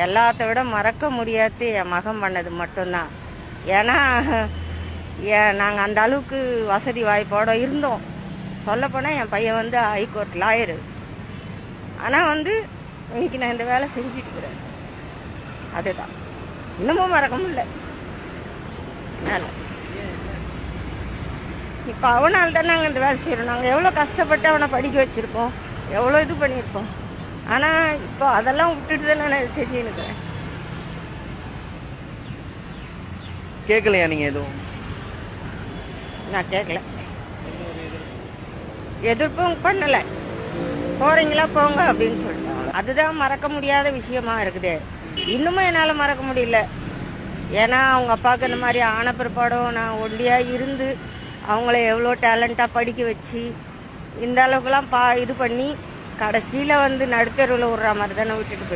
எல்லாத்த விட மறக்க முடியாது என் மகன் பண்ணது மட்டும்தான். ஏன்னா நாங்கள் அந்த அளவுக்கு வசதி வாய்ப்போடு இருந்தோம். சொல்லப்போனால் என் பையன் வந்து ஹைகோர்ட் லாயரு. ஆனால் வந்து இன்னைக்கு நான் இந்த வேலை செஞ்சுட்டு இருக்கிறேன். அதுதான் இன்னமும் மறக்க முடியல. இப்போ அவனால் தான் நாங்கள் இந்த வேலை செய்கிறோம். நாங்கள் எவ்வளோ கஷ்டப்பட்டு அவனை படிக்க வச்சுருக்கோம், எவ்வளோ இது பண்ணியிருக்கோம். ஆனால் இப்போ அதெல்லாம் விட்டுட்டு தான் நான் செஞ்சுன்னு இருக்கிறேன். கேட்கலையா நீங்கள் எதுவும்? நான் கேட்கல, எதிர்ப்பும் பண்ணலை. போகிறீங்களா போங்க அப்படின்னு சொல்லிட்டாங்க. அதுதான் மறக்க முடியாத விஷயமா இருக்குது. இன்னமும் என்னால் மறக்க முடியல. ஏன்னா அவங்க அப்பாவுக்கு இந்த மாதிரி ஆன பிற்பாடும் நான் ஒண்டியாக இருந்து அவங்கள எவ்வளோ டேலண்ட்டாக படிக்க வச்சு இந்த அளவுக்குலாம் இது பண்ணி கடைசியில் வந்து நடுத்தருவில் விட்ற மாதிரி தானே விட்டுட்டு போயிட்டு.